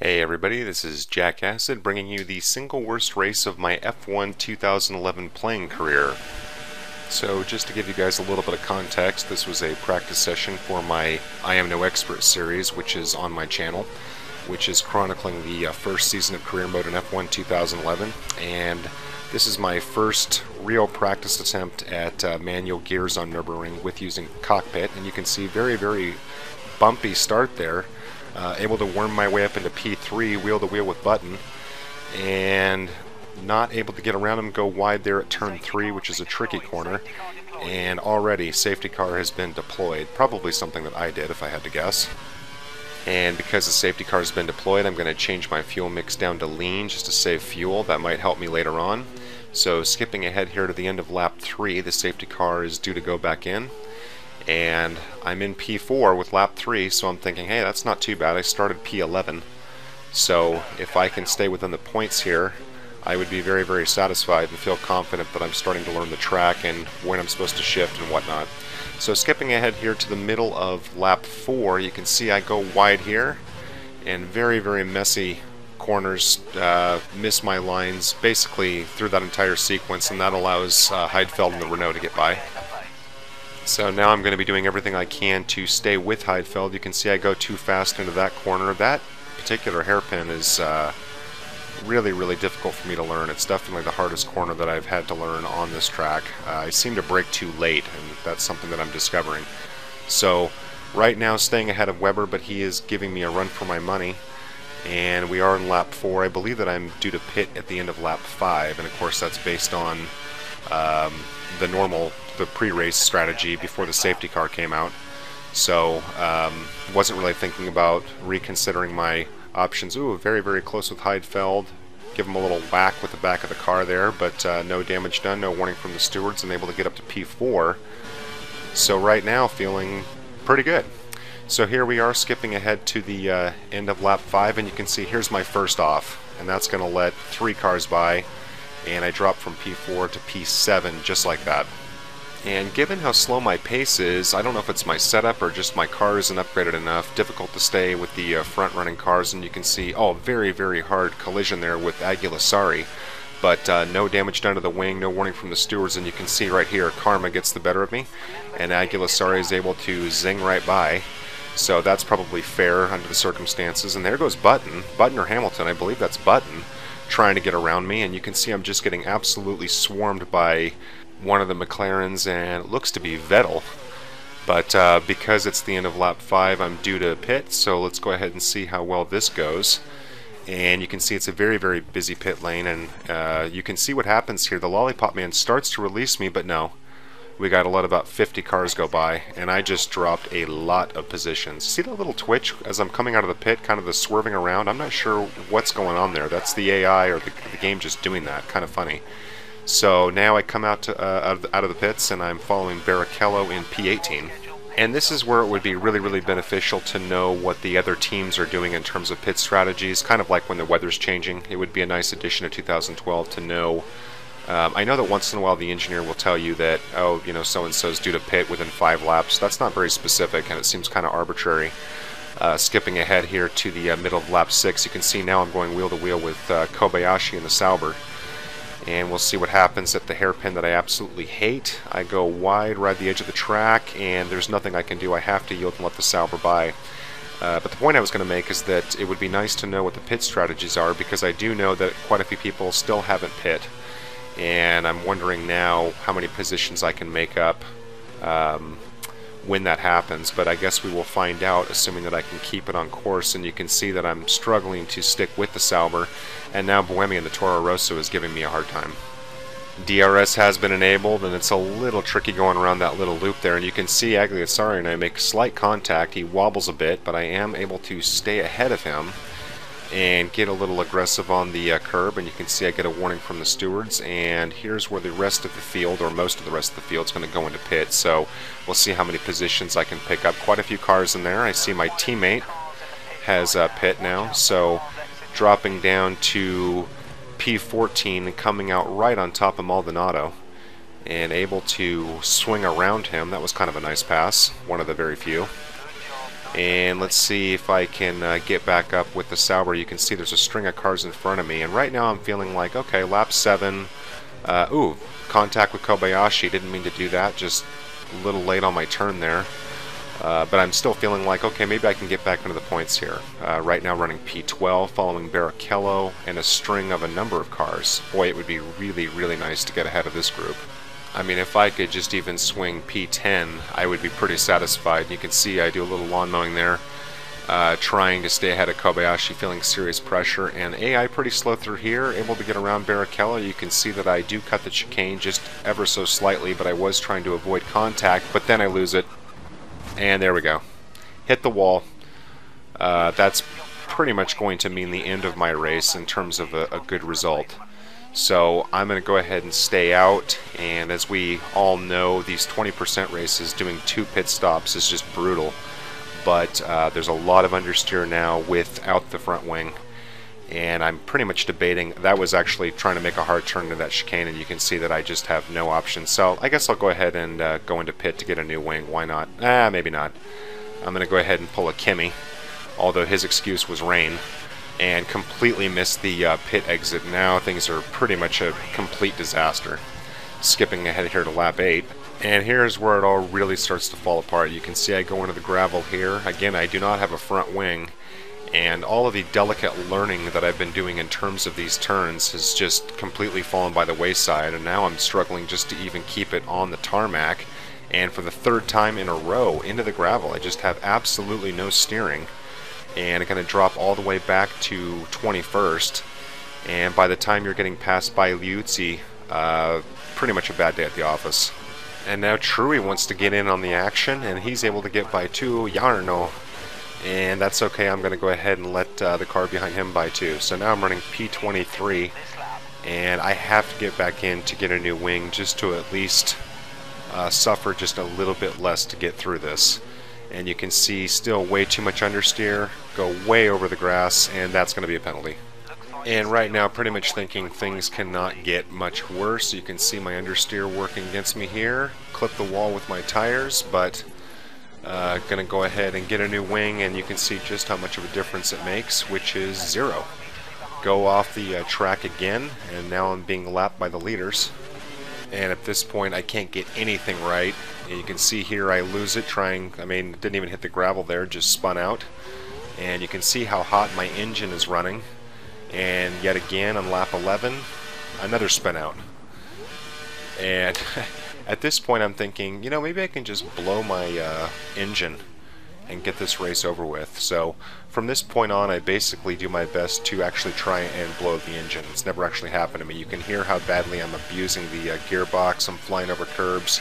Hey everybody, this is Jack Acid bringing you the single worst race of my F1 2011 playing career. So just to give you guys a little bit of context, this was a practice session for my I Am No Expert series, which is on my channel, which is chronicling the first season of career mode in F1 2011, and this is my first real practice attempt at manual gears on Nurburgring with using cockpit, and you can see very bumpy start there. Able to worm my way up into P3 wheel to wheel with button, and not able to get around him, go wide there at turn 3, which is a tricky corner, and already safety car has been deployed, probably something that I did if I had to guess. And because the safety car has been deployed, I'm going to change my fuel mix down to lean just to save fuel. That might help me later on. So skipping ahead here to the end of lap 3, the safety car is due to go back in. And I'm in P4 with lap 3, so I'm thinking, hey, that's not too bad. I started P11, so if I can stay within the points here, I would be very satisfied and feel confident that I'm starting to learn the track and when I'm supposed to shift and whatnot. So skipping ahead here to the middle of lap 4, you can see I go wide here, and very messy corners, miss my lines basically through that entire sequence, and that allows Heidfeld and the Renault to get by. So now I'm going to be doing everything I can to stay with Heidfeld. You can see I go too fast into that corner. That particular hairpin is really difficult for me to learn. It's definitely the hardest corner that I've had to learn on this track. I seem to brake too late, and that's something that I'm discovering. So right now staying ahead of Weber, but he is giving me a run for my money. And we are in lap 4. I believe that I'm due to pit at the end of lap 5, and of course that's based on the pre-race strategy before the safety car came out. So wasn't really thinking about reconsidering my options. Ooh, very close with Heidfeld. Give him a little whack with the back of the car there, but no damage done, no warning from the stewards, and able to get up to P4. So right now feeling pretty good. So here we are skipping ahead to the end of lap 5, and you can see here's my first off, and that's going to let 3 cars by, and I drop from P4 to P7 just like that. And given how slow my pace is, I don't know if it's my setup or just my car isn't upgraded enough, difficult to stay with the front-running cars, and you can see, oh, very hard collision there with Aguilasari, but no damage done to the wing, no warning from the stewards, and you can see right here, karma gets the better of me, and Aguilasari is able to zing right by, so that's probably fair under the circumstances. And there goes Button or Hamilton, I believe that's Button, trying to get around me, and you can see I'm just getting absolutely swarmed by one of the McLarens, and it looks to be Vettel, but because it's the end of lap 5, I'm due to pit, so let's go ahead and see how well this goes. And you can see it's a very busy pit lane, and you can see what happens here. The Lollipop Man starts to release me, but no, we got to let about 50 cars go by, and I just dropped a lot of positions. See that little twitch as I'm coming out of the pit, kind of the swerving around? I'm not sure what's going on there. That's the AI or the game just doing that. Kind of funny. So now I come out of the pits, and I'm following Barrichello in P18. And this is where it would be really beneficial to know what the other teams are doing in terms of pit strategies, kind of like when the weather's changing. It would be a nice addition to 2012 to know. I know that once in a while the engineer will tell you that, oh, you know, so-and-so's due to pit within 5 laps. That's not very specific, and it seems kind of arbitrary. Skipping ahead here to the middle of lap 6, you can see now I'm going wheel to wheel with Kobayashi in the Sauber. And we'll see what happens at the hairpin that I absolutely hate. I go wide, ride the edge of the track, and there's nothing I can do. I have to yield and let the Sauber by. But the point I was going to make is that it would be nice to know what the pit strategies are, because I do know that quite a few people still haven't pit. And I'm wondering now how many positions I can make up when that happens. But I guess we will find out, assuming that I can keep it on course. And you can see that I'm struggling to stick with the Sauber. And now Bohemian, the Toro Rosso, is giving me a hard time. DRS has been enabled, and it's a little tricky going around that little loop there. And you can see Aguilasari and I make slight contact. He wobbles a bit, but I am able to stay ahead of him and get a little aggressive on the curb. And you can see I get a warning from the stewards. And here's where the rest of the field, or most of the rest of the field, is going to go into pit. So we'll see how many positions I can pick up. Quite a few cars in there. I see my teammate has pit now, so dropping down to P14 and coming out right on top of Maldonado and able to swing around him. That was kind of a nice pass, one of the very few. And let's see if I can get back up with the Sauber. You can see there's a string of cars in front of me, and right now I'm feeling like, okay, lap 7. Ooh, contact with Kobayashi. Didn't mean to do that, just a little late on my turn there. But I'm still feeling like, okay, maybe I can get back into the points here. Right now running P12, following Barrichello, and a string of a number of cars. Boy, it would be really, really nice to get ahead of this group. I mean, if I could just even swing P10, I would be pretty satisfied. You can see I do a little lawn mowing there, trying to stay ahead of Kobayashi, feeling serious pressure. And AI pretty slow through here, able to get around Barrichello. You can see that I do cut the chicane just ever so slightly, but I was trying to avoid contact, but then I lose it. And there we go. Hit the wall. That's pretty much going to mean the end of my race in terms of a good result. So I'm going to go ahead and stay out, and as we all know, these 20% races, doing 2 pit stops is just brutal. But there's a lot of understeer now without the front wing, and I'm pretty much debating. That was actually trying to make a hard turn into that chicane, and you can see that I just have no options. So I guess I'll go ahead and go into pit to get a new wing. Why not? Maybe not. I'm going to go ahead and pull a Kimi, although his excuse was rain, and completely missed the pit exit. Now things are pretty much a complete disaster. Skipping ahead here to lap 8. And here's where it all really starts to fall apart. You can see I go into the gravel here. Again, I do not have a front wing, and all of the delicate learning that I've been doing in terms of these turns has just completely fallen by the wayside, and now I'm struggling just to even keep it on the tarmac. And for the 3rd time in a row into the gravel, I just have absolutely no steering, and I'm going to drop all the way back to 21st. And by the time you're getting past by Liuzzi, pretty much a bad day at the office. And now Trui wants to get in on the action, and he's able to get by 2 Jarno. And that's okay, I'm going to go ahead and let the car behind him by 2. So now I'm running P23, and I have to get back in to get a new wing just to at least suffer just a little bit less to get through this. And you can see still way too much understeer, go way over the grass, and that's going to be a penalty. And right now pretty much thinking things cannot get much worse. You can see my understeer working against me here. Clip the wall with my tires, but gonna go ahead and get a new wing, and you can see just how much of a difference it makes, which is 0. Go off the track again, and now I'm being lapped by the leaders. And at this point I can't get anything right. And you can see here I lose it trying, didn't even hit the gravel there, just spun out. And you can see how hot my engine is running. And yet again on lap 11, another spin out. And at this point I'm thinking, you know, maybe I can just blow my engine and get this race over with. So from this point on, I basically do my best to actually try and blow the engine. It's never actually happened to me. You can hear how badly I'm abusing the gearbox. I'm flying over curbs,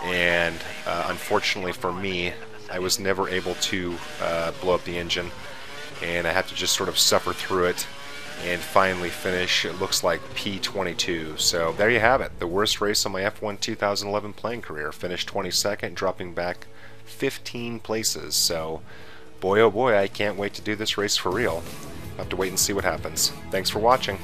and unfortunately for me, I was never able to blow up the engine, and I had to just sort of suffer through it and finally finish, it looks like P22. So there you have it, the worst race of my F1 2011 playing career. Finished 22nd, dropping back 15 places. So boy oh boy, I can't wait to do this race for real. I'll have to wait and see what happens. Thanks for watching.